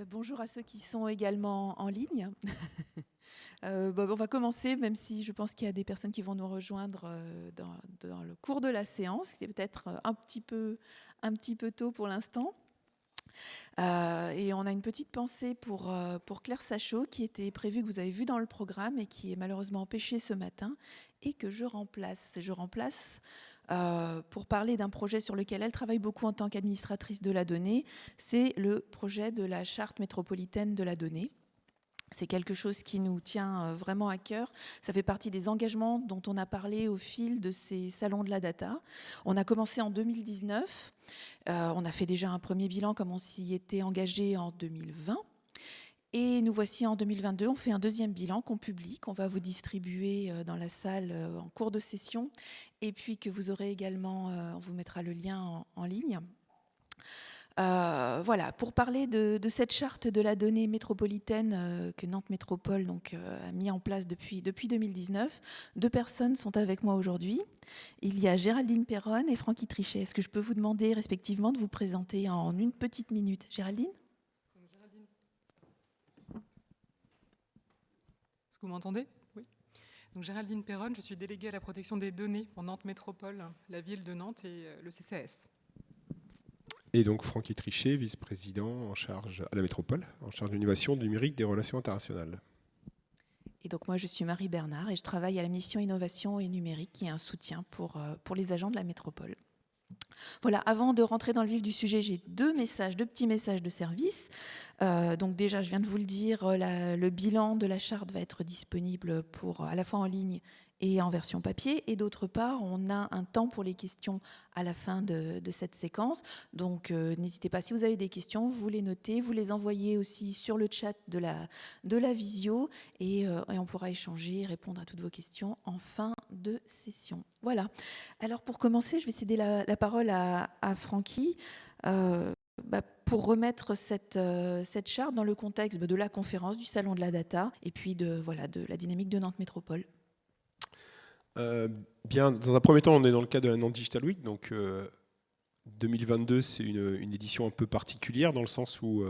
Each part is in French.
Bonjour à ceux qui sont également en ligne. On va commencer, même si je pense qu'il y a des personnes qui vont nous rejoindre dans le cours de la séance. C'est peut-être un petit peu tôt pour l'instant. Et on a une petite pensée pour Claire Sachot, qui était prévue, que vous avez vu dans le programme, et qui est malheureusement empêchée ce matin, et que je remplace. Pour parler d'un projet sur lequel elle travaille beaucoup en tant qu'administratrice de la donnée. C'est le projet de la charte métropolitaine de la donnée. C'est quelque chose qui nous tient vraiment à cœur. Ça fait partie des engagements dont on a parlé au fil de ces salons de la data. On a commencé en 2019. On a fait déjà un premier bilan comme on s'y était engagé en 2020. Et nous voici en 2022, on fait un deuxième bilan qu'on publie, qu'on va vous distribuer dans la salle en cours de session, et puis que vous aurez également, on vous mettra le lien en ligne. Voilà, pour parler de cette charte de la donnée métropolitaine que Nantes Métropole a mis en place depuis 2019, deux personnes sont avec moi aujourd'hui. Il y a Géraldine Perronne et Francky Trichet. Est-ce que je peux vous demander respectivement de vous présenter en une petite minute? Géraldine? Est-ce que vous m'entendez? Oui. Donc, Géraldine Perronne, je suis déléguée à la protection des données pour Nantes Métropole, la ville de Nantes et le CCAS. Et donc Francky Trichet, vice-président en charge à la métropole, en charge de l'innovation, du numérique, des relations internationales. Et donc moi je suis Marie Bernard et je travaille à la mission innovation et numérique, qui est un soutien pour les agents de la métropole. Voilà, avant de rentrer dans le vif du sujet, j'ai deux petits messages de service. Donc déjà, je viens de vous le dire, le bilan de la charte va être disponible à la fois en ligne et en version papier. Et d'autre part, on a un temps pour les questions à la fin de cette séquence. Donc n'hésitez pas, si vous avez des questions, vous les notez, vous les envoyez aussi sur le chat de la visio, et on pourra échanger et répondre à toutes vos questions en fin de session. Voilà. Alors pour commencer, je vais céder la parole à Francky pour remettre cette charte dans le contexte de la conférence, du Salon de la Data, et puis de la dynamique de Nantes Métropole. Bien, dans un premier temps, on est dans le cadre de la Nantes Digital Week. Donc 2022, c'est une édition un peu particulière dans le sens où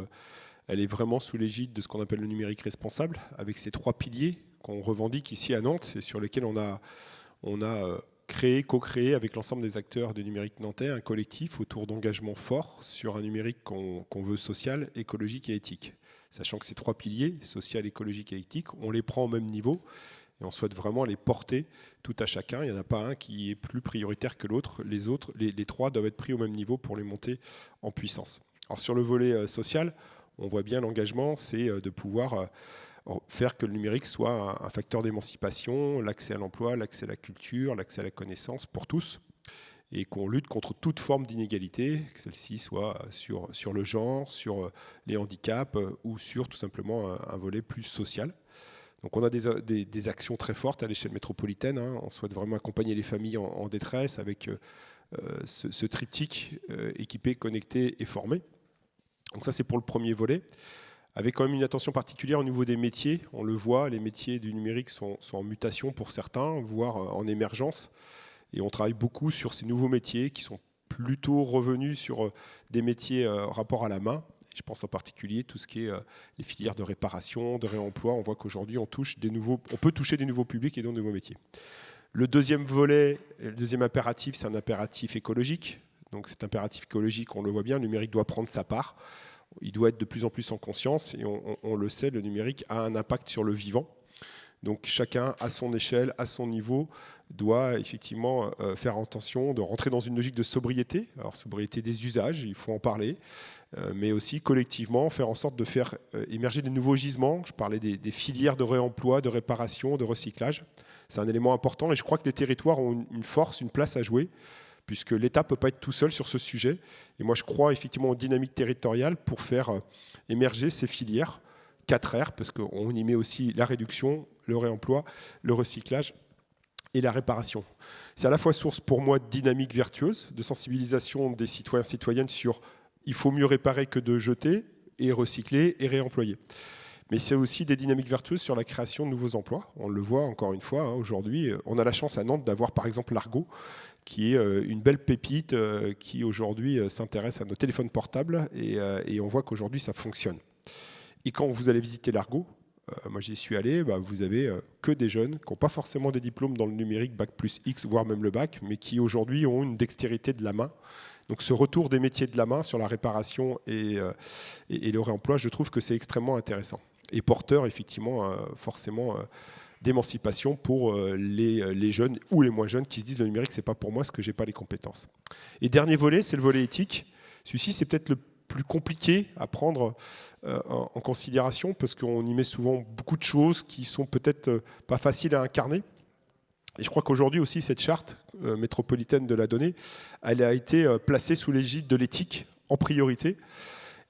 elle est vraiment sous l'égide de ce qu'on appelle le numérique responsable, avec ces trois piliers qu'on revendique ici à Nantes et sur lesquels on a co-créé avec l'ensemble des acteurs du numérique nantais un collectif autour d'engagements forts sur un numérique qu'on veut social, écologique et éthique. Sachant que ces trois piliers, social, écologique et éthique, on les prend au même niveau et on souhaite vraiment les porter tout à chacun. Il n'y en a pas un qui est plus prioritaire que l'autre. Les trois doivent être pris au même niveau pour les monter en puissance. Alors sur le volet social, on voit bien l'engagement, c'est de pouvoir faire que le numérique soit un facteur d'émancipation, l'accès à l'emploi, l'accès à la culture, l'accès à la connaissance pour tous, et qu'on lutte contre toute forme d'inégalité, que celle-ci soit sur le genre, sur les handicaps ou sur tout simplement un volet plus social. Donc on a des actions très fortes à l'échelle métropolitaine. On souhaite vraiment accompagner les familles en détresse avec ce triptyque équipé, connecté et formé. Donc ça, c'est pour le premier volet, avec quand même une attention particulière au niveau des métiers. On le voit, les métiers du numérique sont en mutation pour certains, voire en émergence. Et on travaille beaucoup sur ces nouveaux métiers qui sont plutôt revenus sur des métiers rapport à la main. Je pense en particulier tout ce qui est les filières de réparation, de réemploi. On voit qu'aujourd'hui, on peut toucher des nouveaux publics et donc de nouveaux métiers. Le deuxième volet, le deuxième impératif, c'est un impératif écologique. Donc cet impératif écologique, on le voit bien, le numérique doit prendre sa part. Il doit être de plus en plus en conscience et on le sait, le numérique a un impact sur le vivant. Donc chacun, à son échelle, à son niveau, doit effectivement faire attention de rentrer dans une logique de sobriété. Alors sobriété des usages, il faut en parler, mais aussi collectivement faire en sorte de faire émerger de nouveaux gisements. Je parlais des filières de réemploi, de réparation, de recyclage. C'est un élément important et je crois que les territoires ont une force, une place à jouer, puisque l'État ne peut pas être tout seul sur ce sujet. Et moi, je crois effectivement aux dynamiques territoriales pour faire émerger ces filières 4R, parce qu'on y met aussi la réduction, le réemploi, le recyclage et la réparation. C'est à la fois source pour moi de dynamique vertueuse, de sensibilisation des citoyens et citoyennes sur il faut mieux réparer que de jeter, et recycler et réemployer. Mais c'est aussi des dynamiques vertueuses sur la création de nouveaux emplois. On le voit encore une fois, aujourd'hui, on a la chance à Nantes d'avoir par exemple l'Argo, qui est une belle pépite qui aujourd'hui s'intéresse à nos téléphones portables et on voit qu'aujourd'hui ça fonctionne. Et quand vous allez visiter l'Argo, moi j'y suis allé, vous avez que des jeunes qui n'ont pas forcément des diplômes dans le numérique, bac plus X, voire même le bac, mais qui aujourd'hui ont une dextérité de la main. Donc ce retour des métiers de la main sur la réparation et le réemploi, je trouve que c'est extrêmement intéressant. Et porteur, effectivement, forcément, d'émancipation pour les jeunes ou les moins jeunes qui se disent le numérique, c'est pas pour moi, parce que j'ai pas les compétences. Et dernier volet, c'est le volet éthique. Celui-ci, c'est peut-être le plus compliqué à prendre en considération parce qu'on y met souvent beaucoup de choses qui sont peut-être pas faciles à incarner. Et je crois qu'aujourd'hui aussi, cette charte métropolitaine de la donnée, elle a été placée sous l'égide de l'éthique en priorité.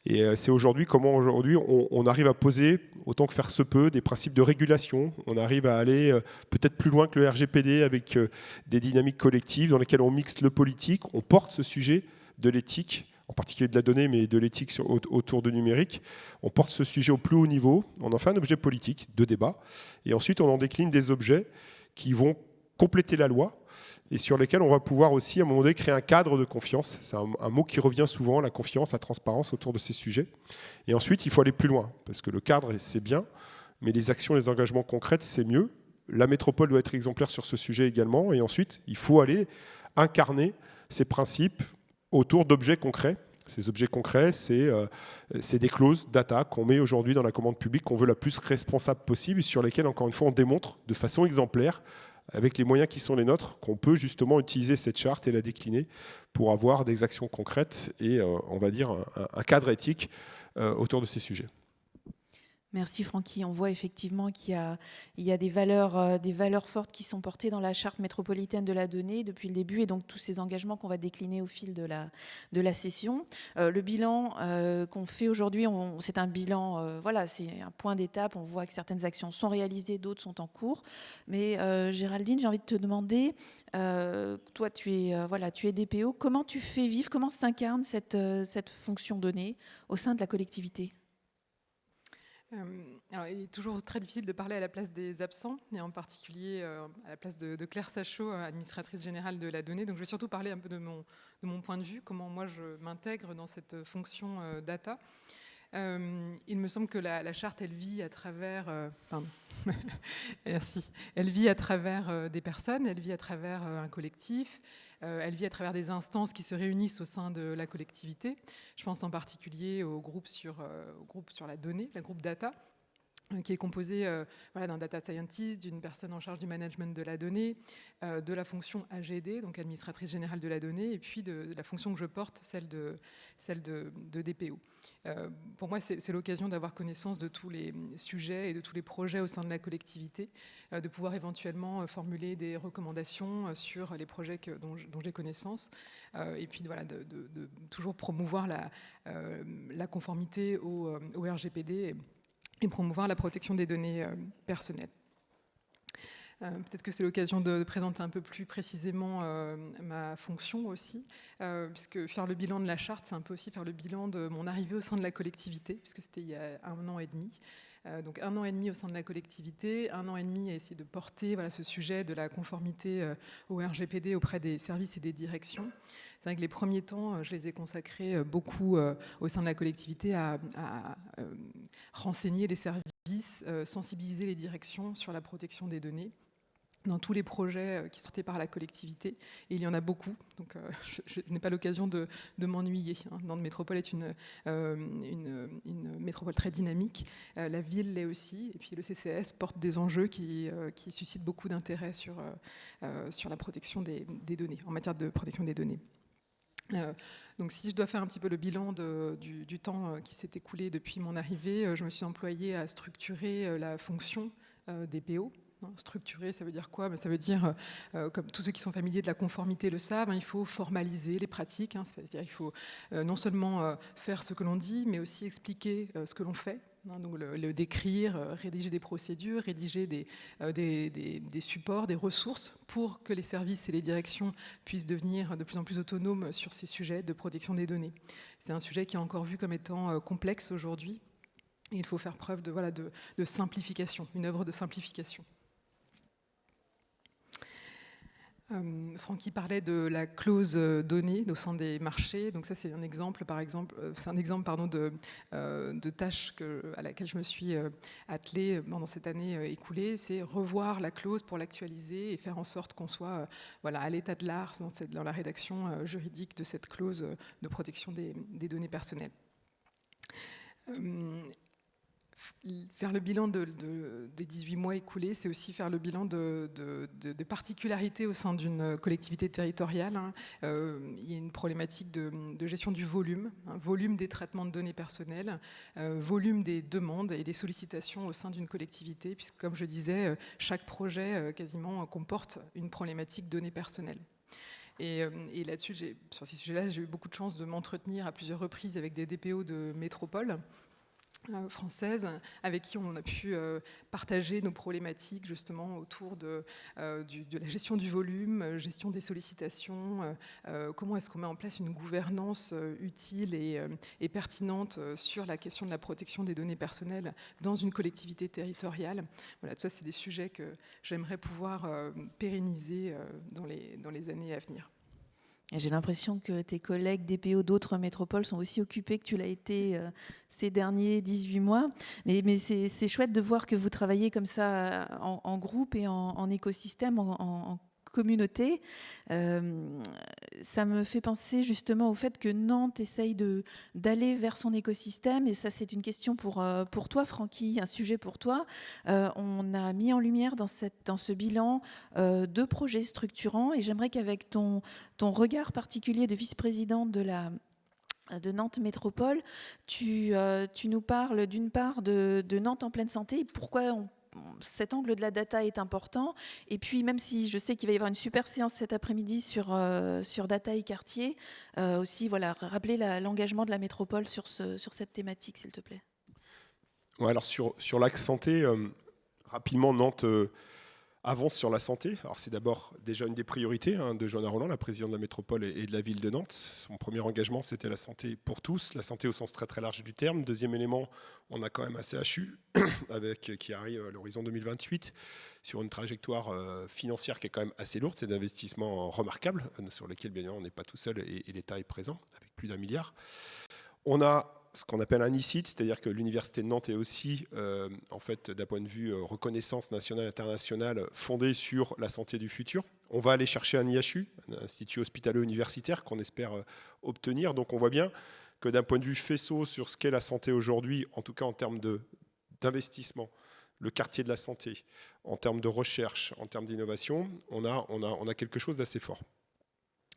Et c'est aujourd'hui comment aujourd'hui on arrive à poser, autant que faire se peut, des principes de régulation. On arrive à aller peut-être plus loin que le RGPD avec des dynamiques collectives dans lesquelles on mixe le politique, on porte ce sujet de l'éthique, en particulier de la donnée, mais de l'éthique autour du numérique. On porte ce sujet au plus haut niveau, on en fait un objet politique de débat, et ensuite on en décline des objets qui vont compléter la loi, et sur lesquels on va pouvoir aussi, à un moment donné, créer un cadre de confiance. C'est un mot qui revient souvent, la confiance, la transparence autour de ces sujets. Et ensuite, il faut aller plus loin, parce que le cadre, c'est bien, mais les actions, les engagements concrets, c'est mieux. La métropole doit être exemplaire sur ce sujet également, et ensuite, il faut aller incarner ces principes autour d'objets concrets. Ces objets concrets, c'est des clauses data qu'on met aujourd'hui dans la commande publique, qu'on veut la plus responsable possible, et sur lesquelles, encore une fois, on démontre de façon exemplaire, avec les moyens qui sont les nôtres, qu'on peut justement utiliser cette charte et la décliner pour avoir des actions concrètes et, on va dire, un cadre éthique autour de ces sujets. Merci Francky. On voit effectivement qu'il y a des valeurs fortes qui sont portées dans la charte métropolitaine de la donnée depuis le début et donc tous ces engagements qu'on va décliner au fil de la session. Le bilan qu'on fait aujourd'hui, c'est un bilan, voilà, c'est un point d'étape. On voit que certaines actions sont réalisées, d'autres sont en cours. Mais Géraldine, j'ai envie de te demander, toi tu es DPO, comment tu fais vivre, comment s'incarne cette fonction donnée au sein de la collectivité ? Alors, il est toujours très difficile de parler à la place des absents, et en particulier à la place de Claire Sachot, administratrice générale de la donnée. Donc, je vais surtout parler un peu de mon point de vue, comment moi je m'intègre dans cette fonction data. Il me semble que la charte, elle vit à travers... Merci. Elle vit à travers des personnes, elle vit à travers un collectif, elle vit à travers des instances qui se réunissent au sein de la collectivité. Je pense en particulier au groupe sur la donnée, le groupe data, qui est composé d'un data scientist, d'une personne en charge du management de la donnée, de la fonction AGD, donc administratrice générale de la donnée, et puis de la fonction que je porte, celle de DPO. Pour moi, c'est l'occasion d'avoir connaissance de tous les sujets et de tous les projets au sein de la collectivité, de pouvoir éventuellement formuler des recommandations sur les projets dont j'ai connaissance, et puis voilà, de toujours promouvoir la conformité au RGPD et promouvoir la protection des données personnelles. Peut-être que c'est l'occasion de présenter un peu plus précisément ma fonction aussi, puisque faire le bilan de la charte, c'est un peu aussi faire le bilan de mon arrivée au sein de la collectivité, puisque c'était il y a 1 an et demi. Donc 1 an et demi au sein de la collectivité, 1 an et demi à essayer de porter ce sujet de la conformité au RGPD auprès des services et des directions. C'est vrai que les premiers temps, je les ai consacrés beaucoup au sein de la collectivité à renseigner les services, sensibiliser les directions sur la protection des données dans tous les projets qui sortaient par la collectivité. Et il y en a beaucoup, donc je n'ai pas l'occasion de m'ennuyer. Nantes Métropole est une métropole très dynamique. La ville l'est aussi. Et puis le CCAS porte des enjeux qui suscitent beaucoup d'intérêt sur la protection des données, en matière de protection des données. Donc si je dois faire un petit peu le bilan du temps qui s'est écoulé depuis mon arrivée, je me suis employée à structurer la fonction DPO. Structurer, ça veut dire quoi ? Ça veut dire, comme tous ceux qui sont familiers de la conformité le savent, il faut formaliser les pratiques. C'est-à-dire qu'il faut non seulement faire ce que l'on dit, mais aussi expliquer ce que l'on fait. Donc le décrire, rédiger des procédures, rédiger des supports, des ressources pour que les services et les directions puissent devenir de plus en plus autonomes sur ces sujets de protection des données. C'est un sujet qui est encore vu comme étant complexe aujourd'hui. Et il faut faire preuve de simplification, une œuvre de simplification. Francky parlait de la clause donnée au sein des marchés. Donc ça, c'est un exemple, de tâche à laquelle je me suis attelée pendant cette année écoulée. C'est revoir la clause pour l'actualiser et faire en sorte qu'on soit à l'état de l'art dans la rédaction juridique de cette clause de protection des données personnelles. Faire le bilan des 18 mois écoulés, c'est aussi faire le bilan de particularités au sein d'une collectivité territoriale. Il y a une problématique de gestion du volume, volume des traitements de données personnelles, volume des demandes et des sollicitations au sein d'une collectivité, puisque comme je disais, chaque projet quasiment comporte une problématique données personnelles. Et là-dessus, sur ces sujets-là, j'ai eu beaucoup de chance de m'entretenir à plusieurs reprises avec des DPO de métropole française, avec qui on a pu partager nos problématiques justement autour de la gestion du volume, gestion des sollicitations, comment est-ce qu'on met en place une gouvernance utile et pertinente sur la question de la protection des données personnelles dans une collectivité territoriale. Voilà, tout ça, c'est des sujets que j'aimerais pouvoir pérenniser dans les années à venir. Et j'ai l'impression que tes collègues DPO d'autres métropoles sont aussi occupés que tu l'as été ces derniers 18 mois. Mais c'est chouette de voir que vous travaillez comme ça en groupe et en écosystème, en communauté. Ça me fait penser justement au fait que Nantes essaye d'aller vers son écosystème, et ça c'est une question pour toi Francky, un sujet pour toi. On a mis en lumière dans ce bilan 2 projets structurants, et j'aimerais qu'avec ton regard particulier de vice-présidente de Nantes Métropole, tu nous parles d'une part de Nantes en pleine santé, et pourquoi cet angle de la data est important. Et puis, même si je sais qu'il va y avoir une super séance cet après-midi sur data et quartier, aussi, rappeler l'engagement de la métropole sur cette thématique, s'il te plaît. Ouais, alors sur l'axe santé, rapidement, Nantes avance sur la santé. Alors c'est d'abord déjà une des priorités de Johanna Rolland, la présidente de la métropole et de la ville de Nantes. Son premier engagement, c'était la santé pour tous, la santé au sens très très large du terme. Deuxième élément, on a quand même un CHU qui arrive à l'horizon 2028 sur une trajectoire financière qui est quand même assez lourde. C'est d'investissements remarquables sur lesquels bien évidemment on n'est pas tout seul et l'État est présent avec plus d'1 milliard. On a ce qu'on appelle un ICIT, c'est-à-dire que l'Université de Nantes est aussi, en fait, d'un point de vue reconnaissance nationale et internationale, fondée sur la santé du futur. On va aller chercher un IHU, un institut hospitalo-universitaire, qu'on espère obtenir. Donc on voit bien que d'un point de vue faisceau sur ce qu'est la santé aujourd'hui, en tout cas en termes d'investissement, le quartier de la santé, en termes de recherche, en termes d'innovation, on a quelque chose d'assez fort.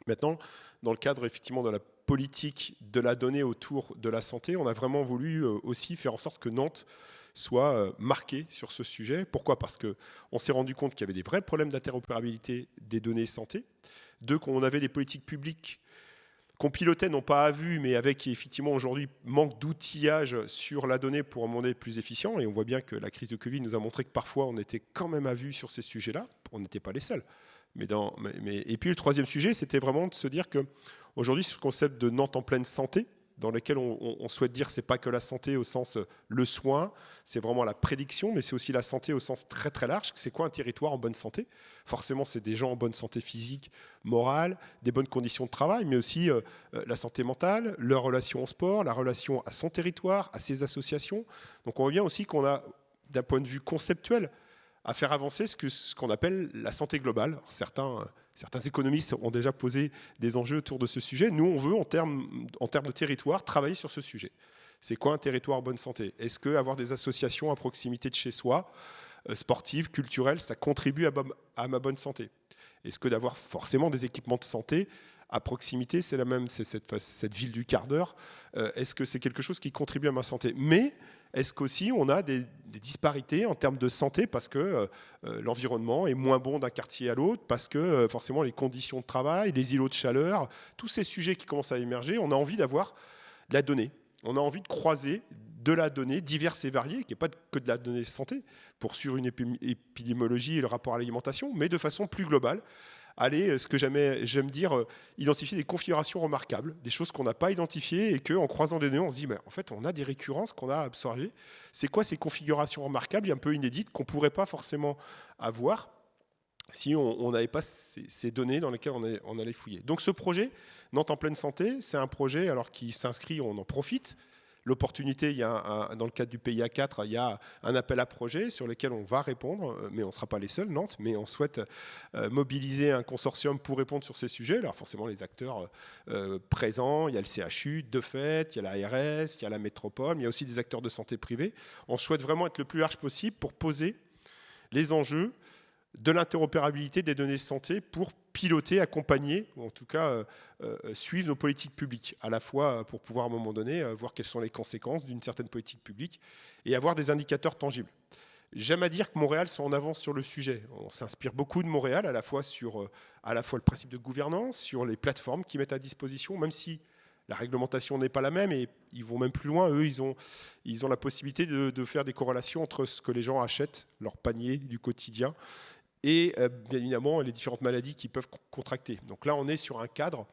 Maintenant, dans le cadre effectivement de la politique de la donnée autour de la santé, on a vraiment voulu aussi faire en sorte que Nantes soit marquée sur ce sujet. Pourquoi ? Parce qu'on s'est rendu compte qu'il y avait des vrais problèmes d'interopérabilité des données santé. 2, qu'on avait des politiques publiques qu'on pilotait, non pas à vue, mais avec effectivement aujourd'hui manque d'outillage sur la donnée pour un monde plus efficient. Et on voit bien que la crise de Covid nous a montré que parfois on était quand même à vue sur ces sujets-là. On n'était pas les seuls. Et puis le troisième sujet, c'était vraiment de se dire qu'aujourd'hui, ce concept de Nantes en pleine santé, dans lequel on souhaite dire c'est pas que la santé au sens le soin, c'est vraiment la prédiction, mais c'est aussi la santé au sens très très large. C'est quoi un territoire en bonne santé ? Forcément, c'est des gens en bonne santé physique, morale, des bonnes conditions de travail, mais aussi la santé mentale, leur relation au sport, la relation à son territoire, à ses associations. Donc on voit bien aussi qu'on a, d'un point de vue conceptuel, à faire avancer ce qu'on appelle la santé globale. Alors certains économistes ont déjà posé des enjeux autour de ce sujet. Nous, on veut, en termes de territoire, travailler sur ce sujet. C'est quoi un territoire en bonne santé ? Est-ce qu'avoir des associations à proximité de chez soi, sportives, culturelles, ça contribue à ma bonne santé ? Est-ce que d'avoir forcément des équipements de santé à proximité, c'est cette ville du quart d'heure, est-ce que c'est quelque chose qui contribue à ma santé ? Mais est-ce qu'aussi on a des disparités en termes de santé parce que l'environnement est moins bon d'un quartier à l'autre, parce que forcément les conditions de travail, les îlots de chaleur, tous ces sujets qui commencent à émerger, on a envie d'avoir de la donnée. On a envie de croiser de la donnée diverse et variée, qui n'est pas que de la donnée santé, pour suivre une épidémiologie et le rapport à l'alimentation, mais de façon plus globale. Aller, ce que j'aime dire, identifier des configurations remarquables, des choses qu'on n'a pas identifiées et qu'en croisant des données, on se dit, mais en fait, on a des récurrences qu'on a absorbées. C'est quoi ces configurations remarquables et un peu inédites qu'on ne pourrait pas forcément avoir si on n'avait pas ces données dans lesquelles on allait fouiller. Donc ce projet, Nantes en pleine santé, c'est un projet alors qui s'inscrit, on en profite. L'opportunité, dans le cadre du PIA 4, il y a un appel à projet sur lequel on va répondre, mais on ne sera pas les seuls, Nantes, mais on souhaite mobiliser un consortium pour répondre sur ces sujets. Alors forcément, les acteurs présents, il y a le CHU, de fait, il y a l'ARS, il y a la métropole, mais il y a aussi des acteurs de santé privés. On souhaite vraiment être le plus large possible pour poser les enjeux de l'interopérabilité des données de santé pour piloter, accompagner, ou en tout cas suivre nos politiques publiques, à la fois pour pouvoir à un moment donné voir quelles sont les conséquences d'une certaine politique publique et avoir des indicateurs tangibles. J'aime à dire que Montréal sont en avance sur le sujet. On s'inspire beaucoup de Montréal, à la fois sur le principe de gouvernance, sur les plateformes qu'ils mettent à disposition, même si la réglementation n'est pas la même et ils vont même plus loin. Eux, ils ont la possibilité de faire des corrélations entre ce que les gens achètent, leur panier du quotidien, et bien évidemment les différentes maladies qu'ils peuvent contracter. Donc là, on est sur un cadre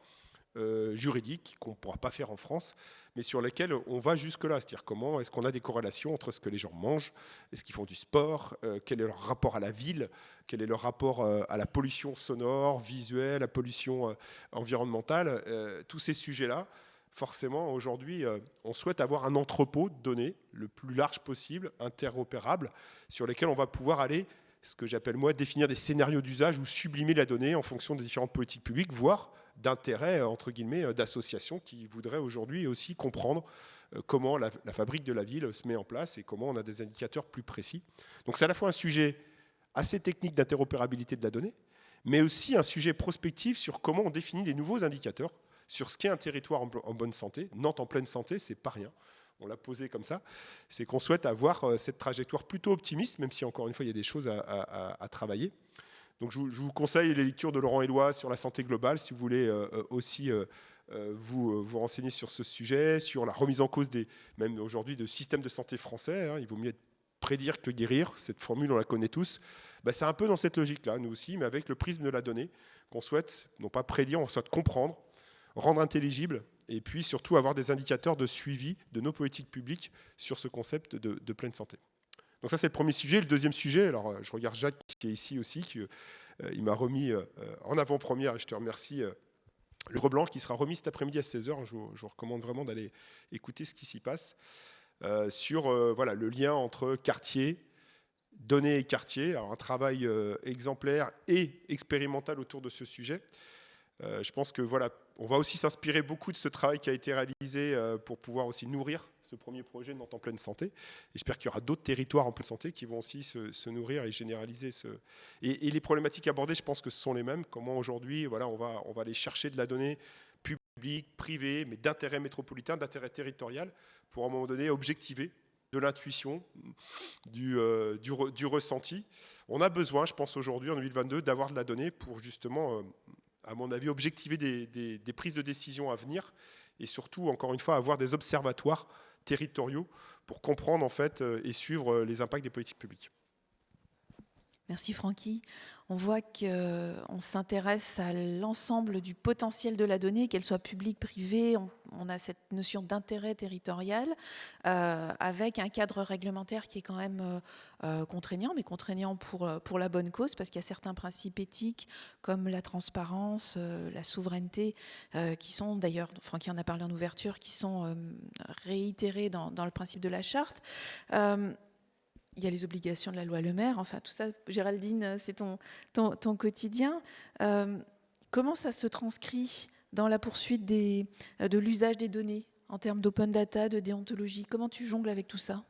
juridique qu'on ne pourra pas faire en France, mais sur lequel on va jusque-là. C'est-à-dire comment est-ce qu'on a des corrélations entre ce que les gens mangent, est-ce qu'ils font du sport, quel est leur rapport à la ville, quel est leur rapport à la pollution sonore, visuelle, la pollution environnementale, tous ces sujets-là. Forcément, aujourd'hui, on souhaite avoir un entrepôt de données le plus large possible, interopérable, sur lesquels on va pouvoir aller, ce que j'appelle moi, définir des scénarios d'usage ou sublimer la donnée en fonction des différentes politiques publiques, voire d'intérêts, entre guillemets, d'associations qui voudraient aujourd'hui aussi comprendre comment la fabrique de la ville se met en place et comment on a des indicateurs plus précis. Donc c'est à la fois un sujet assez technique d'interopérabilité de la donnée, mais aussi un sujet prospectif sur comment on définit des nouveaux indicateurs sur ce qu'est un territoire en bonne santé. Nantes en pleine santé, c'est pas rien. On l'a posé comme ça. C'est qu'on souhaite avoir cette trajectoire plutôt optimiste, même si encore une fois, il y a des choses à travailler. Donc je vous conseille les lectures de Laurent Éloi sur la santé globale, si vous voulez aussi vous renseigner sur ce sujet, sur la remise en cause même aujourd'hui de systèmes de santé français. Il vaut mieux prédire que guérir. Cette formule, on la connaît tous. C'est un peu dans cette logique-là, nous aussi, mais avec le prisme de la donnée, qu'on souhaite, non pas prédire, on souhaite comprendre, rendre intelligible, et puis surtout avoir des indicateurs de suivi de nos politiques publiques sur ce concept de pleine santé. Donc ça, c'est le premier sujet. Le deuxième sujet, alors je regarde Jacques qui est ici aussi, il m'a remis en avant-première, et je te remercie, le livre blanc qui sera remis cet après-midi à 16h. Je vous recommande vraiment d'aller écouter ce qui s'y passe, sur le lien entre quartier, données et quartier. Alors un travail exemplaire et expérimental autour de ce sujet. Je pense que on va aussi s'inspirer beaucoup de ce travail qui a été réalisé pour pouvoir aussi nourrir ce premier projet de Nantes en pleine santé. Et j'espère qu'il y aura d'autres territoires en pleine santé qui vont aussi se nourrir et généraliser Et les problématiques abordées, je pense que ce sont les mêmes. Comment aujourd'hui, on va aller chercher de la donnée publique, privée, mais d'intérêt métropolitain, d'intérêt territorial, pour à un moment donné objectiver de l'intuition, du ressenti. On a besoin, je pense aujourd'hui, en 2022, d'avoir de la donnée pour justement, à mon avis, objectiver des prises de décision à venir et surtout, encore une fois, avoir des observatoires territoriaux pour comprendre en fait et suivre les impacts des politiques publiques. Merci Francky. On voit qu'on s'intéresse à l'ensemble du potentiel de la donnée, qu'elle soit publique, privée. On a cette notion d'intérêt territorial avec un cadre réglementaire qui est quand même contraignant, mais contraignant pour la bonne cause, parce qu'il y a certains principes éthiques comme la transparence, la souveraineté, qui sont d'ailleurs, Francky en a parlé en ouverture, qui sont réitérés dans le principe de la charte. Il y a les obligations de la loi Le Maire, enfin tout ça, Géraldine, c'est ton quotidien. Comment ça se transcrit dans la poursuite de l'usage des données en termes d'open data, de déontologie? Comment tu jongles avec tout ça?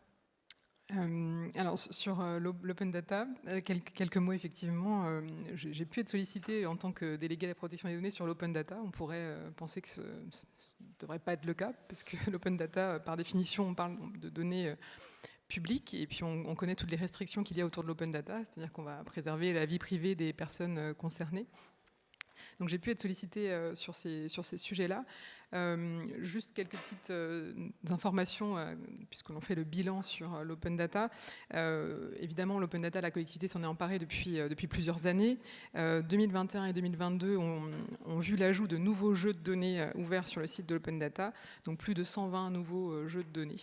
Alors sur l'open data, quelques mots effectivement. J'ai pu être sollicitée en tant que déléguée à la protection des données sur l'open data. On pourrait penser que ce ne devrait pas être le cas, parce que l'open data, par définition, on parle de données public, et puis on connaît toutes les restrictions qu'il y a autour de l'open data, c'est-à-dire qu'on va préserver la vie privée des personnes concernées. Donc j'ai pu être sollicitée sur ces sujets-là. Juste quelques petites informations, puisque l'on fait le bilan sur l'open data. Évidemment, l'open data, la collectivité s'en est emparée depuis plusieurs années. 2021 et 2022 ont vu l'ajout de nouveaux jeux de données ouverts sur le site de l'open data, donc plus de 120 nouveaux jeux de données.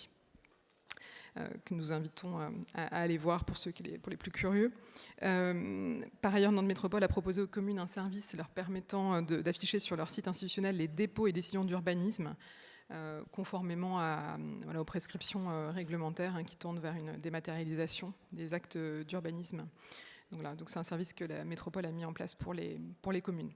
que nous invitons à aller voir pour les plus curieux. Par ailleurs, Nantes Métropole a proposé aux communes un service leur permettant d'afficher sur leur site institutionnel les dépôts et décisions d'urbanisme, conformément aux prescriptions réglementaires qui tendent vers une dématérialisation des actes d'urbanisme. Donc c'est un service que la métropole a mis en place pour les communes.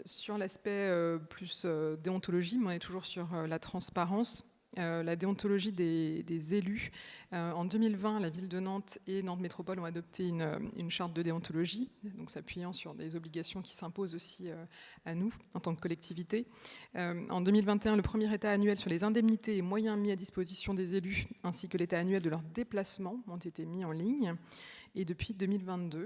Sur l'aspect plus déontologie, mais on est toujours sur la transparence. La déontologie des élus. En 2020, la ville de Nantes et Nantes Métropole ont adopté une charte de déontologie, donc s'appuyant sur des obligations qui s'imposent aussi à nous en tant que collectivité. En 2021, le premier état annuel sur les indemnités et moyens mis à disposition des élus, ainsi que l'état annuel de leurs déplacements, ont été mis en ligne. Et depuis 2022,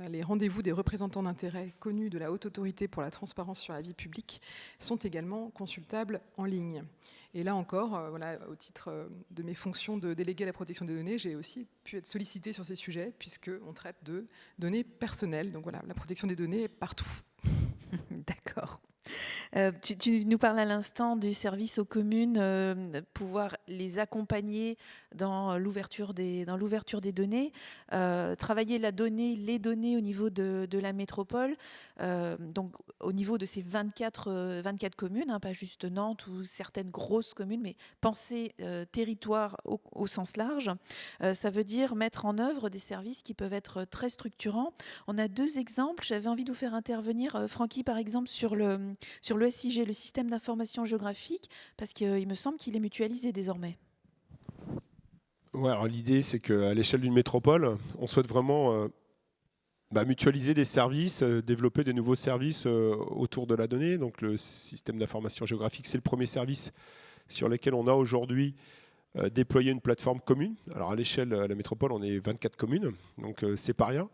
les rendez-vous des représentants d'intérêt connus de la Haute Autorité pour la transparence sur la vie publique sont également consultables en ligne. Et là encore, au titre de mes fonctions de délégué à la protection des données, j'ai aussi pu être sollicitée sur ces sujets, puisqu'on traite de données personnelles. Donc voilà, la protection des données est partout. D'accord. Tu nous parles à l'instant du service aux communes, pouvoir les accompagner dans l'ouverture des données, travailler les données au niveau de la métropole, donc au niveau de ces 24 communes, pas juste Nantes ou certaines grosses communes, mais penser territoire au sens large. Ça veut dire mettre en œuvre des services qui peuvent être très structurants. On a 2 exemples. J'avais envie de vous faire intervenir, Francky, par exemple, sur le SIG, le système d'information géographique, parce qu'il me semble qu'il est mutualisé désormais. Ouais, alors l'idée, c'est qu'à l'échelle d'une métropole, on souhaite vraiment mutualiser des services, développer de nouveaux services autour de la donnée. Donc le système d'information géographique, c'est le premier service sur lequel on a aujourd'hui déployé une plateforme commune. Alors à l'échelle de la métropole, on est 24 communes, donc c'est pas rien.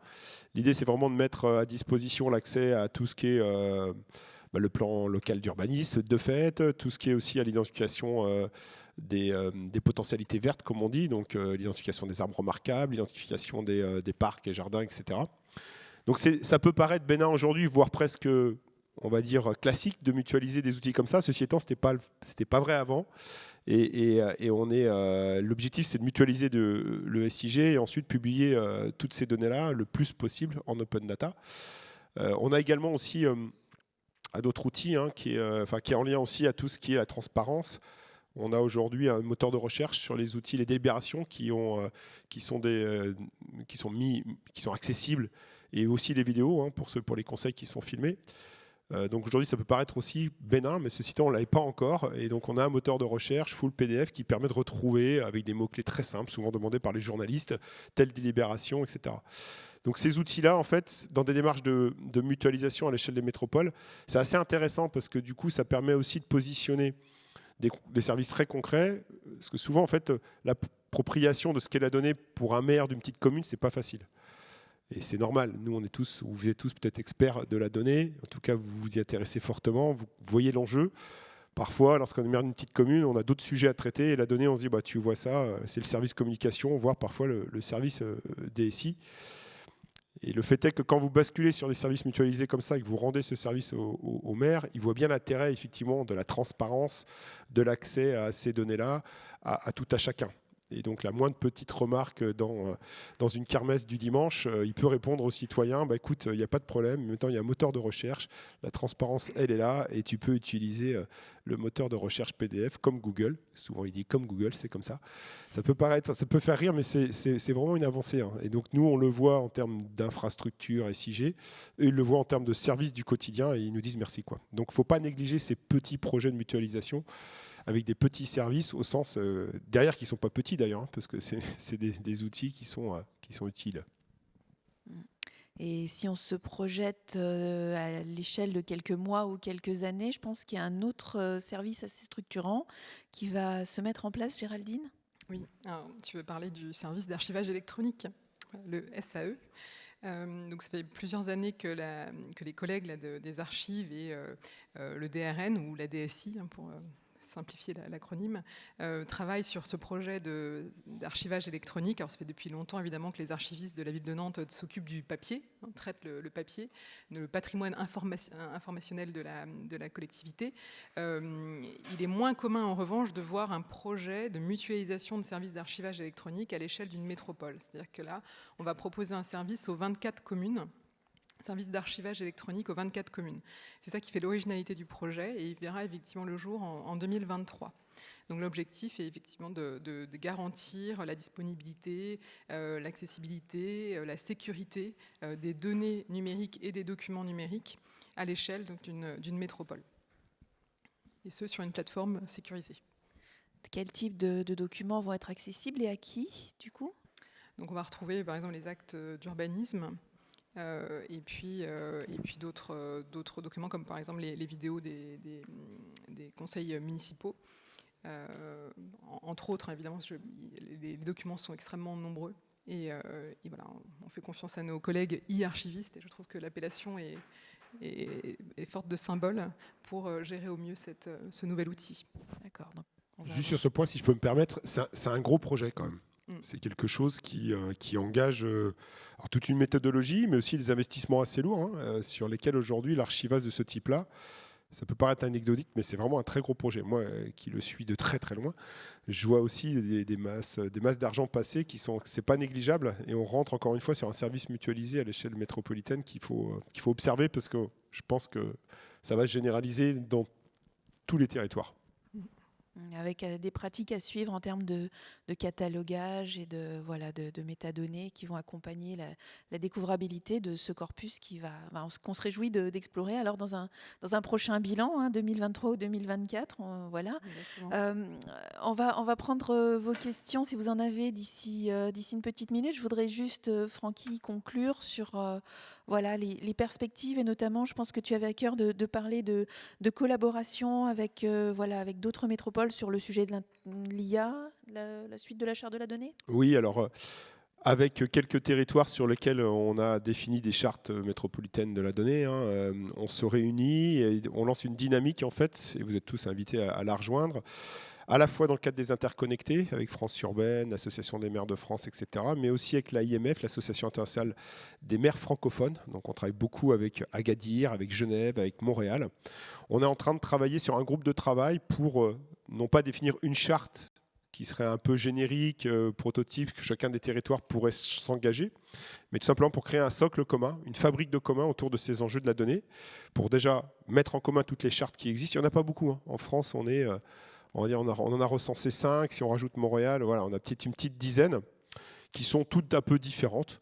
L'idée, c'est vraiment de mettre à disposition l'accès à tout ce qui est le plan local d'urbanisme, de fait, tout ce qui est aussi à l'identification des potentialités vertes, comme on dit, donc l'identification des arbres remarquables, l'identification des parcs et jardins, etc. Donc ça peut paraître bénin aujourd'hui, voire presque, on va dire, classique de mutualiser des outils comme ça. Ceci étant, c'était pas vrai avant. Et l'objectif, c'est de mutualiser le SIG et ensuite publier toutes ces données-là le plus possible en open data. On a également aussi d'autres outils qui est en lien aussi à tout ce qui est la transparence. On a aujourd'hui un moteur de recherche sur les outils, les délibérations qui sont accessibles, et aussi les vidéos pour les conseils qui sont filmés. Donc aujourd'hui, ça peut paraître aussi bénin, mais ceci étant, on ne l'avait pas encore. Et donc on a un moteur de recherche full PDF qui permet de retrouver, avec des mots-clés très simples, souvent demandés par les journalistes, telle délibération, etc. Donc ces outils-là, en fait, dans des démarches de mutualisation à l'échelle des métropoles, c'est assez intéressant parce que du coup, ça permet aussi de positionner des services très concrets. Parce que souvent, en fait, l'appropriation de ce qu'est la donnée pour un maire d'une petite commune, c'est pas facile. Et c'est normal. Nous, vous êtes tous peut-être experts de la donnée. En tout cas, vous vous y intéressez fortement. Vous voyez l'enjeu. Parfois, lorsqu'on est maire d'une petite commune, on a d'autres sujets à traiter. Et la donnée, on se dit, tu vois ça, c'est le service communication, voire parfois le service DSI. Et le fait est que quand vous basculez sur des services mutualisés comme ça et que vous rendez ce service au maire, il voit bien l'intérêt effectivement de la transparence, de l'accès à ces données-là, à tout à chacun. Et donc la moindre petite remarque dans une kermesse du dimanche, il peut répondre aux citoyens, écoute, il n'y a pas de problème, maintenant il y a un moteur de recherche, la transparence elle est là, et tu peux utiliser le moteur de recherche PDF comme Google. Souvent il dit comme Google, c'est comme ça. Ça peut faire rire, mais c'est vraiment une avancée. Et donc nous on le voit en termes d'infrastructure SIG, eux ils le voient en termes de services du quotidien, et ils nous disent merci, quoi. Donc il ne faut pas négliger ces petits projets de mutualisation avec des petits services au sens derrière qui ne sont pas petits d'ailleurs, parce que c'est des outils qui sont utiles. Et si on se projette à l'échelle de quelques mois ou quelques années, je pense qu'il y a un autre service assez structurant qui va se mettre en place, Géraldine. Oui, alors, tu veux parler du service d'archivage électronique, le SAE. Donc ça fait plusieurs années que les collègues des archives et le DRN ou la DSI, pour simplifier l'acronyme, travaille sur ce projet d'archivage électronique. Alors ça fait depuis longtemps évidemment que les archivistes de la ville de Nantes s'occupent du papier, traitent le papier, le patrimoine informationnel de la collectivité. Il est moins commun en revanche de voir un projet de mutualisation de services d'archivage électronique à l'échelle d'une métropole. C'est-à-dire que là, on va proposer un service aux 24 communes, service d'archivage électronique aux 24 communes. C'est ça qui fait l'originalité du projet et il verra effectivement le jour en 2023. Donc l'objectif est effectivement de garantir la disponibilité, l'accessibilité, la sécurité des données numériques et des documents numériques à l'échelle d'une métropole. Et ce, sur une plateforme sécurisée. Quel type de documents vont être accessibles et à qui, du coup ? Donc on va retrouver par exemple les actes d'urbanisme, et puis d'autres documents comme par exemple les vidéos des conseils municipaux. Entre autres, évidemment, les documents sont extrêmement nombreux. Et voilà, on fait confiance à nos collègues e-archivistes et je trouve que l'appellation est forte de symboles pour gérer au mieux ce nouvel outil. D'accord. Juste sur ce point, si je peux me permettre, c'est un gros projet quand même. C'est quelque chose qui engage alors toute une méthodologie, mais aussi des investissements assez lourds, sur lesquels aujourd'hui l'archivage de ce type-là, ça peut paraître anecdotique, mais c'est vraiment un très gros projet. Moi, qui le suis de très très loin, je vois aussi des masses d'argent passées c'est pas négligeable, et on rentre encore une fois sur un service mutualisé à l'échelle métropolitaine qu'il faut observer, parce que je pense que ça va se généraliser dans tous les territoires. Avec des pratiques à suivre en termes de catalogage et de métadonnées qui vont accompagner la découvrabilité de ce corpus qu'on se réjouit d'explorer alors dans un prochain bilan, 2023 ou 2024. Voilà. On va prendre vos questions si vous en avez d'ici une petite minute. Je voudrais juste, Francky, conclure sur les perspectives, et notamment, je pense que tu avais à cœur de parler de collaboration avec d'autres métropoles sur le sujet de l'IA, la suite de la charte de la donnée. Oui, alors avec quelques territoires sur lesquels on a défini des chartes métropolitaines de la donnée, on se réunit et on lance une dynamique en fait, et vous êtes tous invités à la rejoindre, à la fois dans le cadre des interconnectés, avec France Urbaine, l'Association des maires de France, etc., mais aussi avec l'AIMF, l'Association internationale des maires francophones. Donc on travaille beaucoup avec Agadir, avec Genève, avec Montréal. On est en train de travailler sur un groupe de travail pour non pas définir une charte qui serait un peu générique, prototype, que chacun des territoires pourrait s'engager, mais tout simplement pour créer un socle commun, une fabrique de commun autour de ces enjeux de la donnée, pour déjà mettre en commun toutes les chartes qui existent. Il n'y en a pas beaucoup. En France, on en a recensé 5, si on rajoute Montréal, voilà, on a peut-être une petite dizaine qui sont toutes un peu différentes,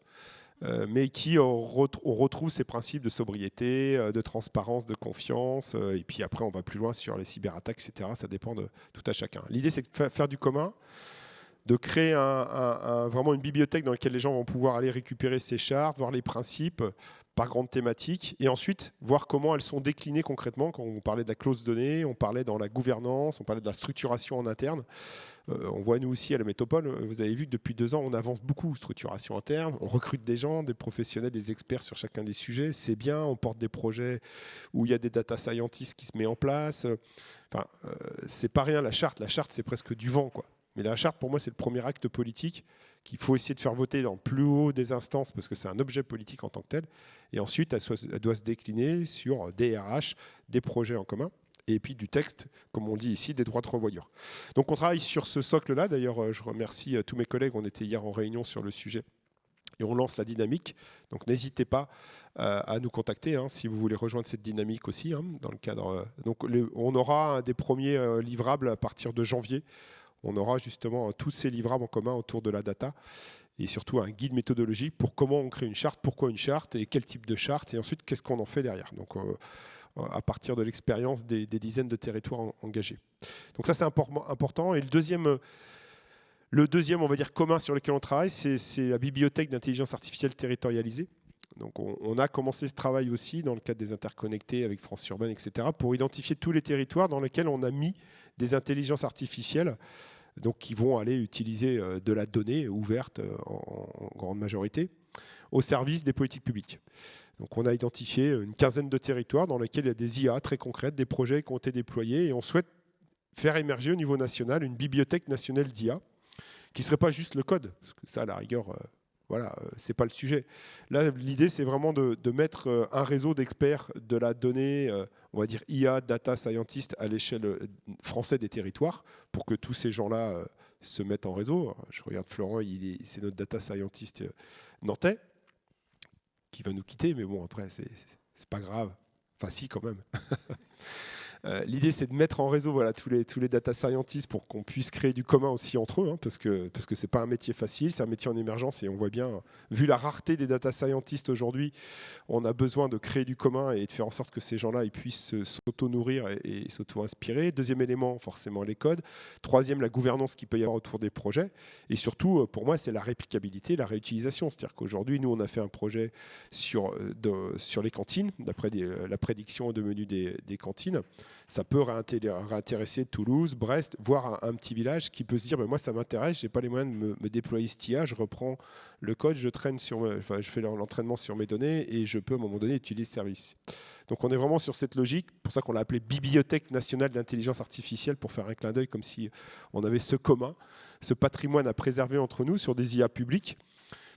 mais qui on retrouve ces principes de sobriété, de transparence, de confiance, et puis après on va plus loin sur les cyberattaques, etc. Ça dépend de tout à chacun. L'idée, c'est de faire du commun, de créer vraiment une bibliothèque dans laquelle les gens vont pouvoir aller récupérer ces chartes, voir les principes par grande thématique, et ensuite voir comment elles sont déclinées concrètement. Quand on parlait de la clause donnée, on parlait dans la gouvernance, on parlait de la structuration en interne. On voit nous aussi à la métropole, vous avez vu que depuis 2 ans, on avance beaucoup, structuration interne, on recrute des gens, des professionnels, des experts sur chacun des sujets, c'est bien, on porte des projets où il y a des data scientists qui se mettent en place. Enfin, c'est pas rien la charte c'est presque du vent, quoi. Mais la charte, pour moi, c'est le premier acte politique qu'il faut essayer de faire voter dans le plus haut des instances, parce que c'est un objet politique en tant que tel. Et ensuite, elle doit se décliner sur des RH, des projets en commun, et puis du texte, comme on dit ici, des droits de revoyure. Donc on travaille sur ce socle-là. D'ailleurs, je remercie tous mes collègues. On était hier en réunion sur le sujet. Et on lance la dynamique. Donc n'hésitez pas à nous contacter si vous voulez rejoindre cette dynamique aussi. Dans le cadre, donc on aura des premiers livrables à partir de janvier. On aura justement tous ces livrables en commun autour de la data, et surtout un guide méthodologique pour comment on crée une charte, pourquoi une charte et quel type de charte, et ensuite qu'est-ce qu'on en fait derrière. Donc à partir de l'expérience des dizaines de territoires engagés. Donc ça, c'est important. Et le deuxième, on va dire, commun sur lequel on travaille, c'est la bibliothèque d'intelligence artificielle territorialisée. Donc on a commencé ce travail aussi dans le cadre des interconnectés avec France Urbaine, etc., pour identifier tous les territoires dans lesquels on a mis des intelligences artificielles, donc qui vont aller utiliser de la donnée ouverte en grande majorité au service des politiques publiques. Donc on a identifié une quinzaine de territoires dans lesquels il y a des IA très concrètes, des projets qui ont été déployés, et on souhaite faire émerger au niveau national une bibliothèque nationale d'IA, qui ne serait pas juste le code, parce que ça, à la rigueur, voilà, c'est pas le sujet. Là, l'idée, c'est vraiment de mettre un réseau d'experts de la donnée, on va dire IA, data scientist à l'échelle française des territoires, pour que tous ces gens-là se mettent en réseau. Je regarde Florent, c'est notre data scientist nantais, qui va nous quitter, mais bon, après, c'est pas grave. Enfin, si, quand même. L'idée, c'est de mettre en réseau voilà, tous les data scientists pour qu'on puisse créer du commun aussi entre eux, hein, parce que ce n'est pas un métier facile, c'est un métier en émergence et on voit bien, vu la rareté des data scientists aujourd'hui, on a besoin de créer du commun et de faire en sorte que ces gens-là ils puissent s'auto-nourrir et s'auto-inspirer. Deuxième élément, forcément les codes. Troisième, la gouvernance qu'il peut y avoir autour des projets. Et surtout, pour moi, c'est la réplicabilité, la réutilisation. C'est-à-dire qu'aujourd'hui, nous, on a fait un projet sur les cantines, d'après la prédiction de menu des cantines. Ça peut réintéresser Toulouse, Brest, voire un petit village qui peut se dire moi ça m'intéresse, je n'ai pas les moyens de me déployer cet IA, je reprends le code, je fais l'entraînement sur mes données et je peux à un moment donné utiliser ce service. Donc on est vraiment sur cette logique, pour ça qu'on l'a appelé Bibliothèque nationale d'intelligence artificielle, pour faire un clin d'œil comme si on avait ce commun, ce patrimoine à préserver entre nous sur des IA publiques,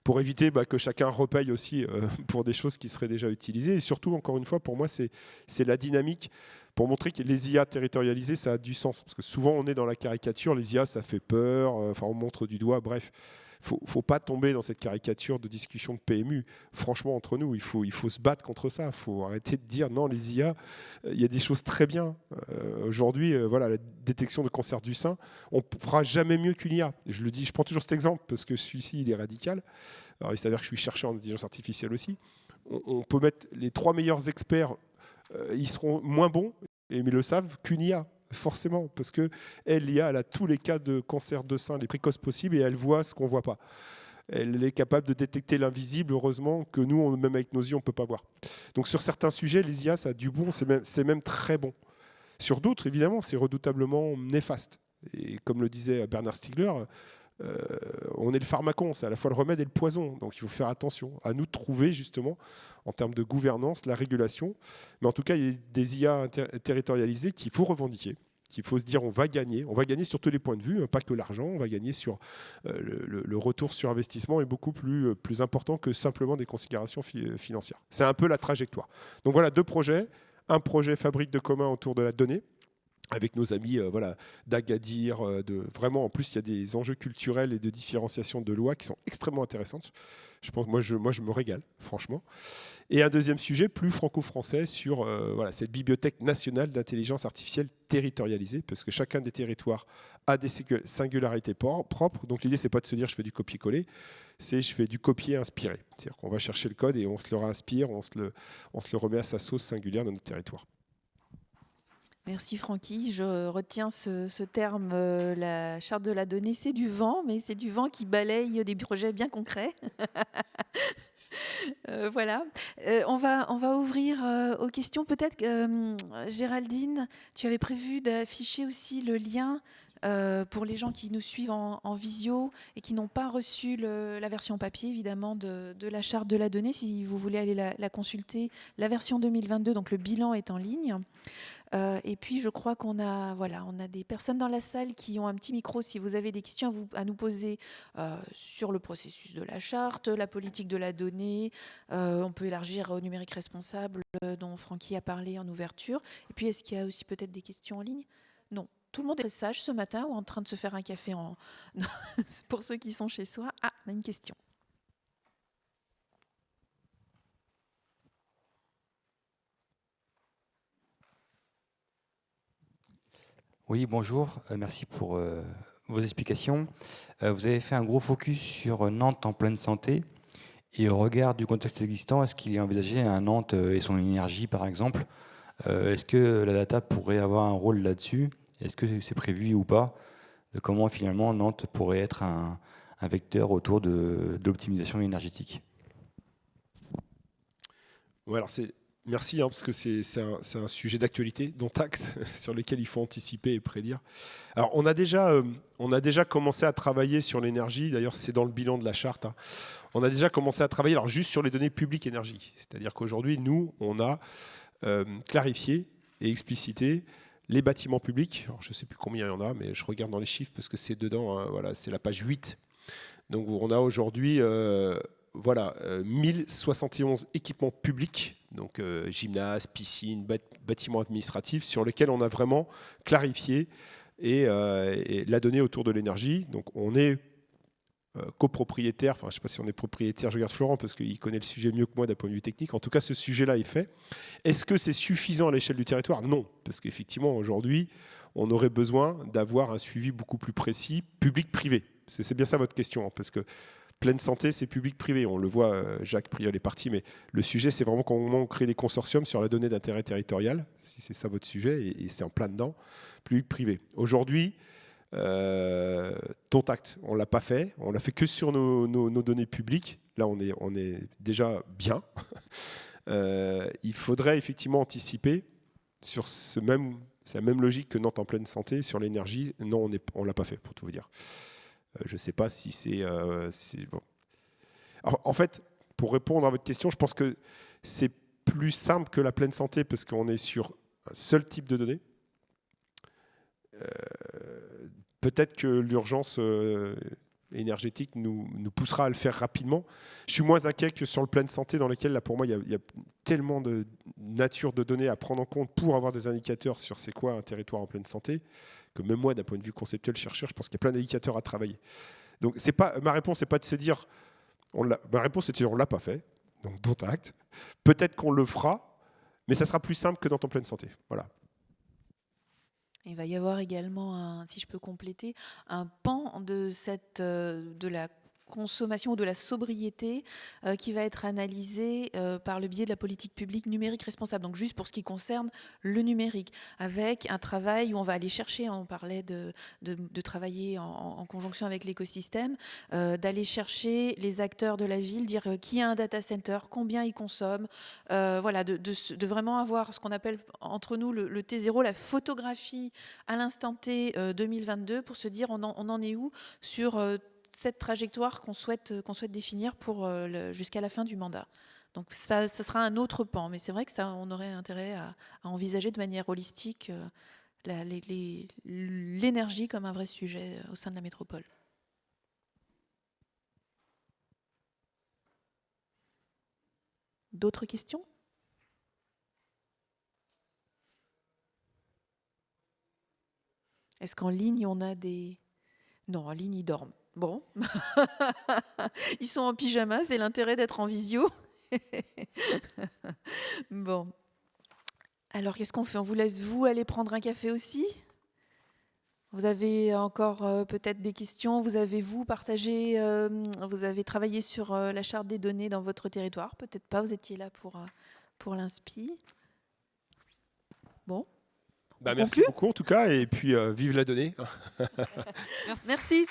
pour éviter que chacun repaye aussi pour des choses qui seraient déjà utilisées. Et surtout, encore une fois, pour moi, c'est la dynamique pour montrer que les IA territorialisées, ça a du sens. Parce que souvent, on est dans la caricature, les IA, ça fait peur, on montre du doigt, bref. Il ne faut pas tomber dans cette caricature de discussion de PMU. Franchement, entre nous, il faut se battre contre ça. Il faut arrêter de dire non, les IA, il y a des choses très bien. Aujourd'hui, voilà, la détection de cancer du sein, on ne fera jamais mieux qu'une IA. Je le dis, je prends toujours cet exemple parce que celui-ci, il est radical. Alors, il s'avère que je suis chercheur en intelligence artificielle aussi. On peut mettre les 3 meilleurs experts, ils seront moins bons, mais ils le savent, qu'une IA. Forcément, parce que l'IA, elle a tous les cas de cancer de sein les précoces possibles et elle voit ce qu'on ne voit pas. Elle est capable de détecter l'invisible, heureusement, que nous, même avec nos yeux, on ne peut pas voir. Donc sur certains sujets, les IA, ça a du bon, c'est même très bon. Sur d'autres, évidemment, c'est redoutablement néfaste. Et comme le disait Bernard Stiegler, on est le pharmacon, c'est à la fois le remède et le poison. Donc il faut faire attention. À nous de trouver justement, en termes de gouvernance, la régulation. Mais en tout cas, il y a des IA territorialisées qu'il faut revendiquer, qu'il faut se dire on va gagner sur tous les points de vue, pas que l'argent, on va gagner sur le retour sur investissement est beaucoup plus important que simplement des considérations financières. C'est un peu la trajectoire. Donc voilà, 2 projets. Un projet fabrique de commun autour de la donnée, avec nos amis d'Agadir, vraiment en plus il y a des enjeux culturels et de différenciation de lois qui sont extrêmement intéressantes. Je pense moi je me régale franchement. Et un deuxième sujet plus franco-français sur cette bibliothèque nationale d'intelligence artificielle territorialisée, parce que chacun des territoires a des singularités propres. Donc l'idée c'est pas de se dire je fais du copier-coller, c'est je fais du copier-inspirer. C'est-à-dire qu'on va chercher le code et on se le réinspire, on se le remet à sa sauce singulière dans notre territoire. Merci Francky. Je retiens ce terme, la charte de la donnée, c'est du vent, mais c'est du vent qui balaye des projets bien concrets. Voilà. On va ouvrir aux questions. Peut-être que Géraldine, tu avais prévu d'afficher aussi le lien pour les gens qui nous suivent en visio et qui n'ont pas reçu la version papier, évidemment, de la charte de la donnée. Si vous voulez aller la consulter, la version 2022, donc le bilan est en ligne. Et puis, je crois qu'on a des personnes dans la salle qui ont un petit micro. Si vous avez des questions à nous poser sur le processus de la charte, la politique de la donnée, on peut élargir au numérique responsable dont Francky a parlé en ouverture. Et puis, est-ce qu'il y a aussi peut-être des questions en ligne ? Non. Tout le monde est sage ce matin ou en train de se faire un café pour ceux qui sont chez soi. Ah, on a une question. Oui, bonjour. Merci pour vos explications. Vous avez fait un gros focus sur Nantes en pleine santé. Et au regard du contexte existant, est-ce qu'il est envisagé à Nantes et son énergie, par exemple, est-ce que la data pourrait avoir un rôle là-dessus ? Est-ce que c'est prévu ou pas ? Comment finalement Nantes pourrait être un vecteur autour de l'optimisation énergétique ? Ouais, alors merci, parce que c'est un sujet d'actualité, dont acte, sur lequel il faut anticiper et prédire. Alors, on a déjà commencé à travailler sur l'énergie, d'ailleurs c'est dans le bilan de la charte. On a déjà commencé à travailler alors, juste sur les données publiques énergie. C'est-à-dire qu'aujourd'hui, nous, on a clarifié et explicité Les bâtiments publics, alors je ne sais plus combien il y en a, mais je regarde dans les chiffres parce que c'est dedans, hein, voilà, c'est la page 8. Donc on a aujourd'hui 1071 équipements publics, donc gymnase, piscine, bâtiments administratifs, sur lesquels on a vraiment clarifié et la donnée autour de l'énergie. Donc on est copropriétaire, enfin je ne sais pas si on est propriétaire, je regarde Florent parce qu'il connaît le sujet mieux que moi d'un point de vue technique. En tout cas, ce sujet-là est fait. Est-ce que c'est suffisant à l'échelle du territoire? Non, parce qu'effectivement, aujourd'hui, on aurait besoin d'avoir un suivi beaucoup plus précis, public-privé. C'est bien ça votre question, hein, parce que pleine santé, c'est public-privé. On le voit, Jacques Priol est parti, mais le sujet, c'est vraiment comment on crée des consortiums sur la donnée d'intérêt territorial, si c'est ça votre sujet, et c'est en plein dedans, public-privé. Aujourd'hui, Tontact, on ne l'a pas fait, on l'a fait que sur nos données publiques. Là, on est déjà bien. Il faudrait effectivement anticiper sur cette même logique que Nantes en pleine santé, sur l'énergie. Non, on ne l'a pas fait, pour tout vous dire. Je ne sais pas si c'est... bon. Alors, en fait, pour répondre à votre question, je pense que c'est plus simple que la pleine santé parce qu'on est sur un seul type de données. Peut-être que l'urgence énergétique nous poussera à le faire rapidement. Je suis moins inquiet que sur le pleine santé dans lequel, là, pour moi, il y a tellement de nature de données à prendre en compte pour avoir des indicateurs sur c'est quoi un territoire en pleine santé, que même moi, d'un point de vue conceptuel, chercheur, je pense qu'il y a plein d'indicateurs à travailler. Donc ma réponse n'est pas de se dire, ma réponse c'est de dire on ne l'a pas fait, donc dont acte. Peut-être qu'on le fera, mais ça sera plus simple que dans ton pleine santé. Voilà. Il va y avoir également, si je peux compléter, un pan de la consommation ou de la sobriété qui va être analysé par le biais de la politique publique numérique responsable. Donc juste pour ce qui concerne le numérique, avec un travail où on va aller chercher, on parlait de travailler en conjonction avec l'écosystème, d'aller chercher les acteurs de la ville, dire qui a un data center, combien il consomme, voilà, de vraiment avoir ce qu'on appelle entre nous le T0, la photographie à l'instant T 2022 pour se dire on en est où sur cette trajectoire qu'on souhaite définir pour jusqu'à la fin du mandat. Donc ça sera un autre pan, mais c'est vrai que on aurait intérêt à envisager de manière holistique l'énergie comme un vrai sujet au sein de la métropole. D'autres questions ? Est-ce qu'en ligne, on a des... Non, en ligne, ils dorment. Bon, ils sont en pyjama, c'est l'intérêt d'être en visio. Bon, alors qu'est-ce qu'on fait? On vous laisse aller prendre un café aussi? Vous avez encore peut-être des questions? Vous avez partagé, vous avez travaillé sur la charte des données dans votre territoire? Peut-être pas, vous étiez là pour l'INSPI. Bon. Merci beaucoup en tout cas, et puis vive la donnée. Merci. Merci.